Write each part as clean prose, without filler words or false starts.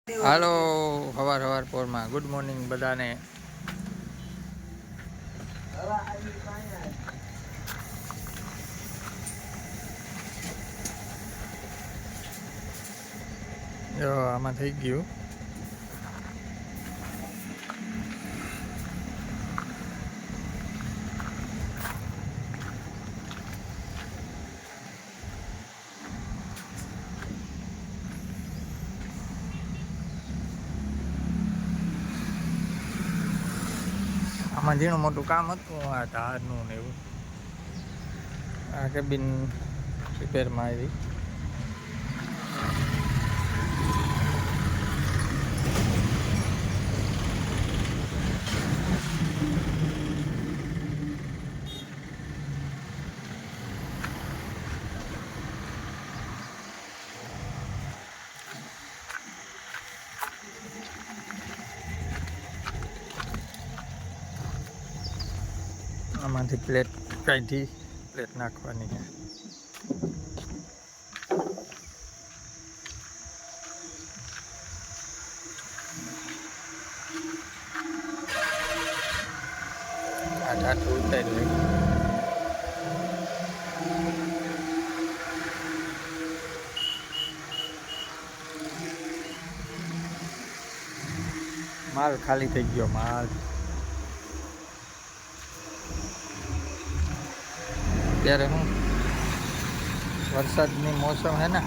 હાલો સવાર પોરમાં good morning બધાને. જો આમાં થઈ ગયું. આમાં ઝીણું મોટું કામ હતું આ ધારનું ને એવું. આ કેબિન રિપેરમાં આવી. આમાંથી પ્લેટ કાઢી પ્લેટ નાખવાની છે. આ ઢાઠું ઉતારી માલ ખાલી થઈ ગયો. માલ અત્યારે હું વરસાદની મોસમ હે ને,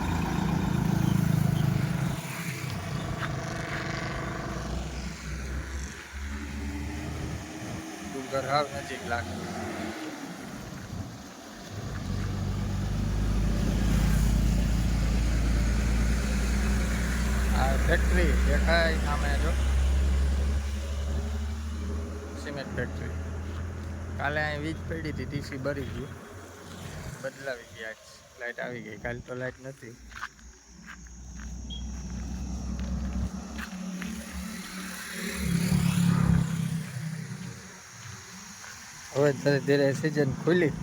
ડુંગર હાવ નજીક લાગે. આ ફેક્ટરી દેખાય સામે જો, સિમેન્ટ ફેક્ટરી. કાલે અહીં વીજ પડી હતી, ટીસી ભરી ગયું, બદલાવી ગયા. લાઇટ આવી ગઈ. કાલે તો લાઇટ નથી. હવે ધીરે ધીરે સિઝન ખુલી.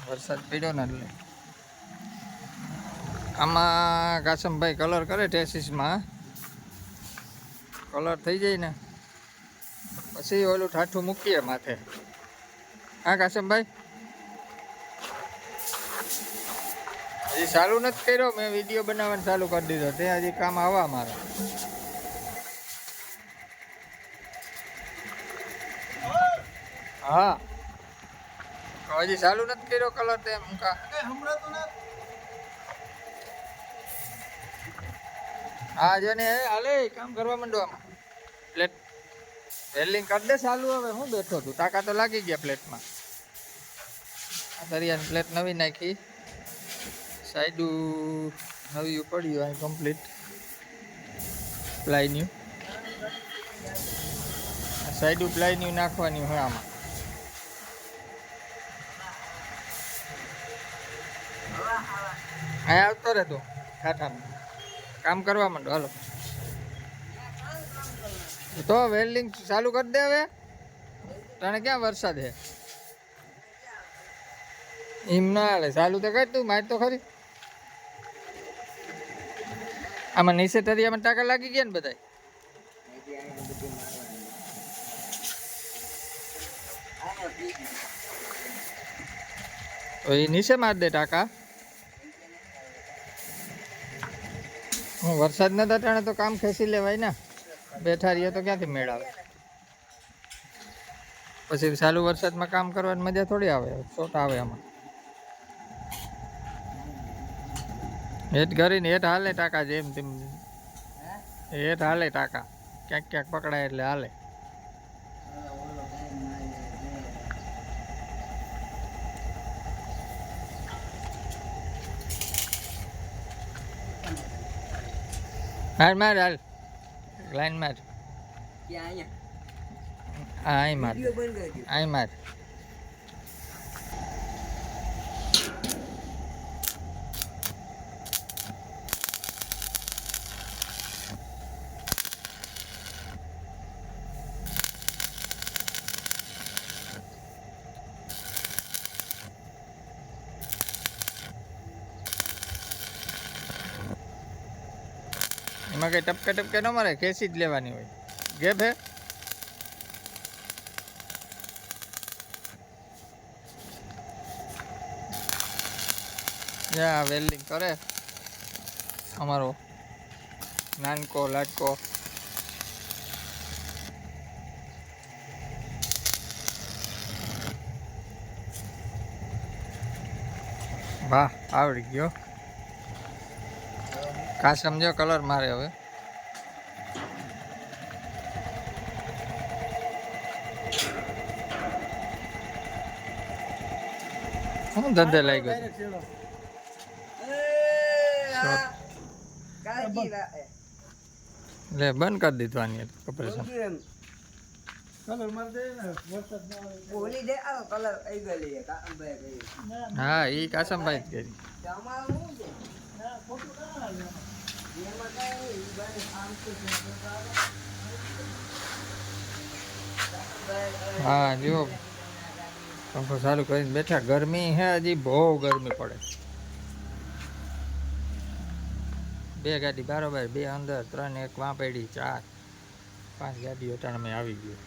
વરસાદ પડ્યો ને એટલે આમાં કાસમભાઈ કલર કરે ટેસિસમાં. કલર થઈ જાય ને પછી ઓલું ઠાઠું મૂકીએ માથે. હા કાસમભાઈ, હજી ચાલુ નથી કર્યો. મેં વિડીયો બનાવવાનું ચાલુ કરી દીધો. તે હજી કામ આવવા મારે. હા, હજી ચાલુ નથી કર્યો કલર. તે મૂકા હા જો ને હાલે કામ કરવા માંડો. આમાં પ્લેટ વેલ્ડિંગ કરી દે ચાલુ. હવે હું બેઠો તું, ટાંકા તો લાગી ગયા પ્લેટમાં. દરિયાની પ્લેટ નવી નાખી, સાઈડું નવી પડ્યું અહીં કમ્પ્લીટ પ્લાયન્યુ. સાઈડું પ્લાયન્યુ નાખવાની હોય આમાં. અહીંયા આવતો રહે તું ઠાઠામાં કામ કરવા માંડો. હાલો તો વેલ્ડિંગ ચાલુ કરી દે હવે. તને ક્યાં વરસાદ હે? એમ ના હાલે. ચાલુ તો કર તું, માર તો ખરી. આમાં નીચે તરિયામાં ટાંકા લાગી ગયા ને બધા. એ નીચે માર દે ટાંકા. હું વરસાદ નતા ટાણે તો કામ ખેંચી લેવાય ને. બેઠા રહીએ તો ક્યાંથી મેળ આવે? પછી ચાલુ વરસાદમાં કામ કરવાની મજા થોડી આવે. શોટ આવે આમાં. હેઠ કરીને હેઠ હાલે ટાંકા, જેમ તેમ હેઠ હાલે ટાંકા. ક્યાંક ક્યાંક પકડાય એટલે હાલે. હાલ માર, હાલ લાઈન માર. અહીં માર, અહીં માર. એમાં કઈ ટપકે ટપકે ન મારે, ખેંચી જ લેવાની હોય. ગેપ હે યા વેલ્ડિંગ કરે અમારો નાનકો લાડકો. વાહ આવડી ગયો. કા સમજો કલર મારે હવે. હું ધંધે લાગ્યો લે બંધ કરી દીધું આની કપલ. હા એ કાસમભાઈ જ કરી. હા જો પંખો ચાલુ કરીને બેઠા. ગરમી હે હજી બહુ ગરમી પડે. 2 ગાડી બારોબાર, 2 અંદર, 3 એક વાં પડી, 4 5 ગાડીઓ ટાણે આવી ગયું.